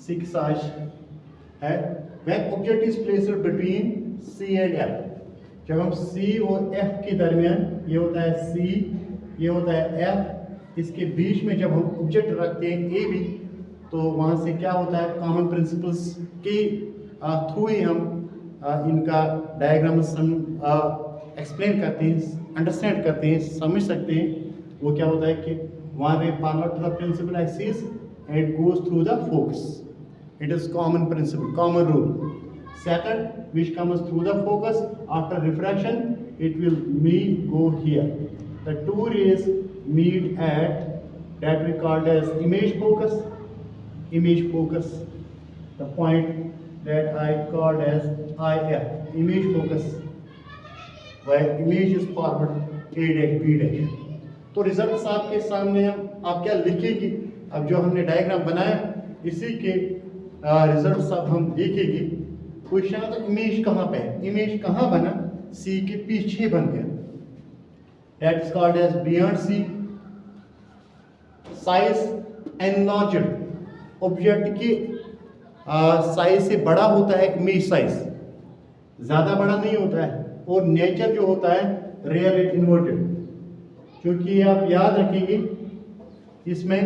C के साथ है। when object is placed between C and F, जब हम C और F के दरमियान, ये होता है C, ये होता है F, इसके बीच में जब हम ऑब्जेक्ट रखते हैं A B, तो वहाँ से क्या होता है, कॉमन प्रिंसिपल्स के थ्रू ही हम इनका डायग्राम एक्सप्लेन करते हैं, अंडरस्टैंड करते हैं, समझ सकते हैं। वो क्या होता है कि one ray parallel to the principal axis and it goes through the focus. It is common principle, common rule. Second, which comes through the focus after refraction, it will go here. The two rays meet at that we called as image focus. Image focus, the point that I called as IF, image focus. Where image is forward A dash B dash. तो result आपके सामने हम आप क्या लिखेंगे, अब जो हमने डायग्राम बनाया इसी के रिजल्ट अब हम देखेंगे। क्वेश्चन है तो इमेज कहाँ पे है, इमेज कहाँ बना, सी के पीछे बन गया, that is called as beyond C. Size enlarged, object की साइज से बड़ा होता है इमेज साइज, ज्यादा बड़ा नहीं होता है। और नेचर जो होता है रियल एंड इन्वर्टेड, क्योंकि आप याद रखेंगे इसमें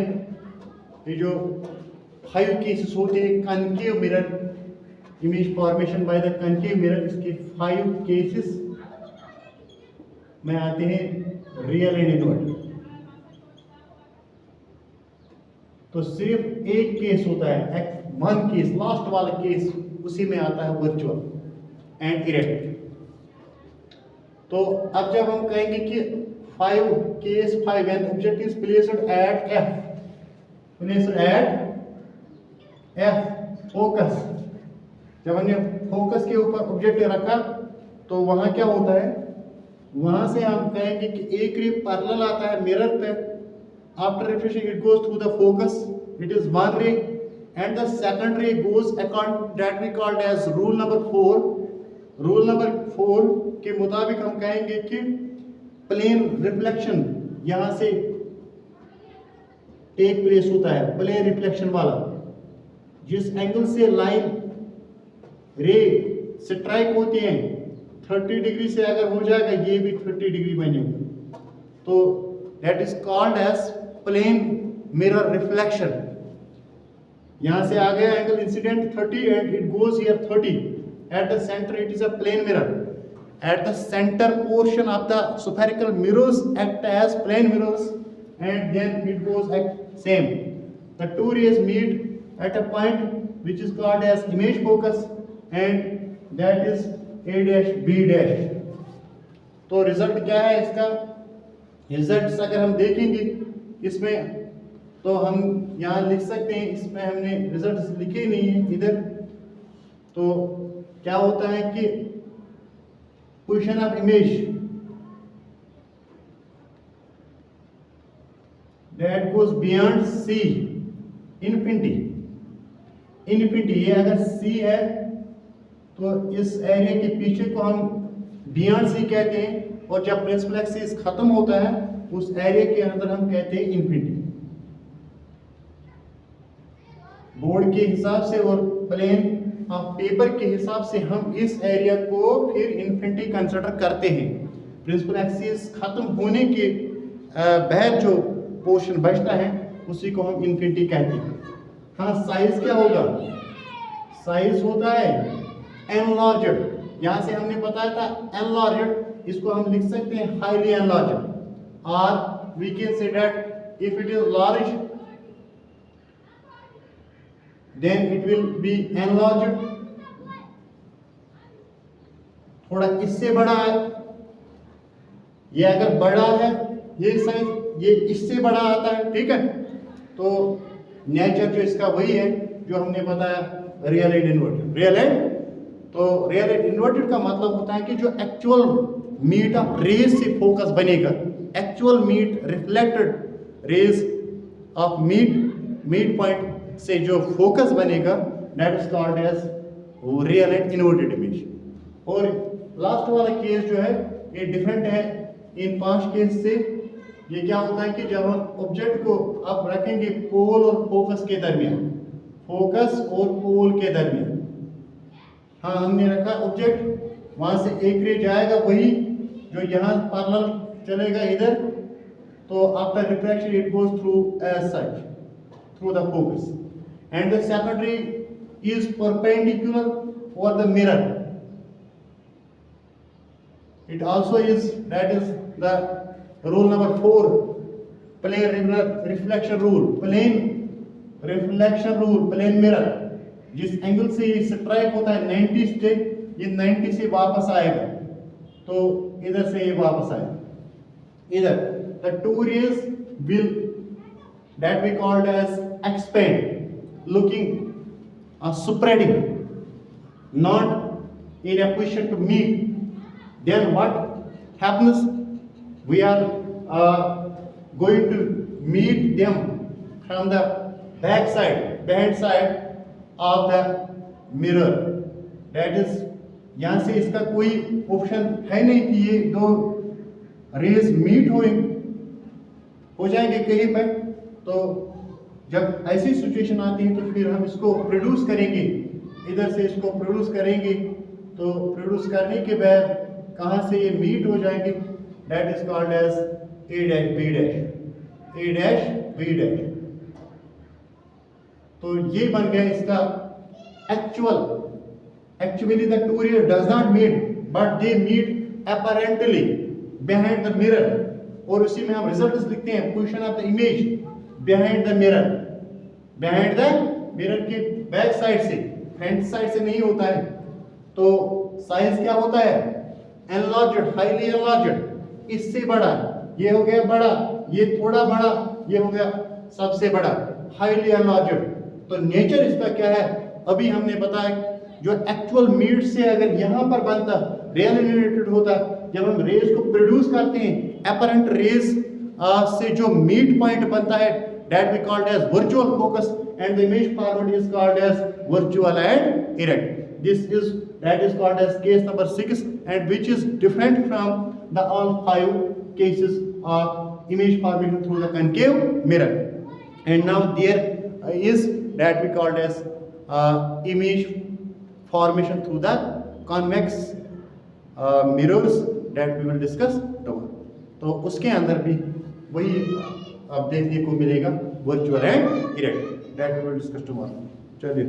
ये जो 5 केसेस होते हैं concave mirror, image formation by the concave mirror, इसके 5 केसेस में आते हैं रियल एंड इन्वर्टेड। तो सिर्फ एक केस होता है, वन केस, लास्ट वाला केस, उसी में आता है वर्चुअल एंड इरेक्ट। तो अब जब हम कहेंगे कि 5 case 5 when object is placed at F, placed at F focus, जब हमने फोकस के ऊपर ऑब्जेक्ट रखा तो वहां क्या होता है, वहां से हम कहेंगे कि एक रे पैरेलल आता है मिरर पे, after refreshing it goes through the focus, it is one ray and the second ray goes according that we called as rule number 4। Rule number 4 के मुताबिक हम कहेंगे कि प्लेन रिफ्लेक्शन यहां से टेक प्लेस होता है, प्लेन रिफ्लेक्शन वाला, जिस एंगल से लाइन रे स्ट्राइक होती है 30 डिग्री से अगर हो जाएगा, ये भी 30 डिग्री बनेगा, तो that is called as plane mirror reflection. यहां से आ गया angle incident 30 and it goes here 30, at the center it is a plane mirror, at the center portion of the spherical mirrors act as plane mirrors and then it goes at same. The two rays meet at a point which is called as image focus and that is A dash B dash. तो result क्या है इसका, result अगर हम देखेंगे इसमें तो हम यहाँ लिख सकते हैं, इसमें हमने रिजल्ट लिखे नहीं है इधर। तो क्या होता है कि position of image that goes beyond C, infinity, infinity, ये अगर C है तो इस एरिया के पीछे को हम beyond C कहते हैं, और जब प्रिंसिपल एक्सिस खत्म होता है उस एरिया के अंदर हम कहते हैं इन्फिनिटी। बोर्ड के हिसाब से और प्लेन पेपर के हिसाब से हम इस एरिया को फिर इन्फिनिटी कंसिडर करते हैं। प्रिंसिपल एक्सिस खत्म होने के बाद जो पोर्शन बचता है उसी को हम इन्फिनिटी कहते हैं। हाँ, साइज क्या होगा, साइज होता है एनलार्ज्ड, यहाँ से हमने बताया था एनलार्ज्ड, इसको हम लिख सकते हैं हाईली एनलार्ज्ड, और we can say that if it is large then it will be enlarged। थोड़ा इससे बड़ा है, ये अगर बड़ा है ये साइज, ये इससे बड़ा आता है, ठीक है। तो नेचर जो इसका वही है जो हमने बताया, real and inverted. Real and, तो रियल एंड इन्वर्टेड का मतलब होता है कि जो एक्चुअल मीट ऑफ रेज से फोकस बनेगा, actual meet reflected rays of meet point से जो फोकस बनेगा that is called as real and inverted image. और लास्ट वाला केस जो है ये डिफरेंट है इन 5 केस से। ये क्या होता है कि जब हम ऑब्जेक्ट को आप रखेंगे पोल और फोकस के दरमियान, फोकस और पोल के दरमियान। हाँ, हमने रखा ऑब्जेक्ट, वहां से एक रे जाएगा वही जो यहाँ पैरेलल चलेगा इधर, तो after refraction it goes through as such through the focus, and the second ray is perpendicular for the mirror. It also is, that is the rule number 4, plane reflection rule, plane reflection rule, plane mirror। जिस angle से ये strike होता है 90 से, ये 90 से वापस आएगा, तो इधर से ये वापस आएगा इधर। The two rays will that we called as expand, looking spreading, not in a position to meet. Then what happens? We are going to meet them from the back side, behind side of the mirror. That is, यहाँ से इसका कोई option है नहीं कि ये दो raise meet हो जाएंगे कहीं पर। तो जब ऐसी सिचुएशन आती है तो फिर हम इसको प्रोड्यूस करेंगे, इधर से इसको प्रोड्यूस करेंगे, तो प्रोड्यूस करने के बाद कहाँ से ये मीट हो जाएंगे, that is called as A dash B dash, A dash B dash. तो ये बन गया इसका actually the two ray does not meet but they meet apparently behind the mirror, और उसी में हम रिजल्ट लिखते हैं position of the image behind the mirror, behind the mirror के बैक साइड से, फ्रंट साइड से नहीं होता है। तो साइज क्या होता है, एनलार्ज्ड, हाईली एनलार्ज्ड, इससे बड़ा, ये हो गया बड़ा, ये थोड़ा बड़ा, ये हो गया सबसे बड़ा, हाईली एनलार्ज्ड। तो नेचर इसका क्या है, अभी हमने बताया, जो एक्चुअल मीट से अगर यहाँ पर बनता, रियल रिलेटेड होता, जब हम रेज को प्रोड्यूस करते हैं, अपरेंट रेज से जो मीट पॉइंट बनता है, that we called as virtual focus, and the image forward is called as virtual and erect. That is called as case number 6, and which is different from the all 5 cases of image formation through the concave mirror. And now there is that we called as image formation through the convex mirrors that we will discuss tomorrow. तो उसके अंदर भी वही अब देखने को मिलेगा, virtual and erect, that we will discuss tomorrow. चलिए।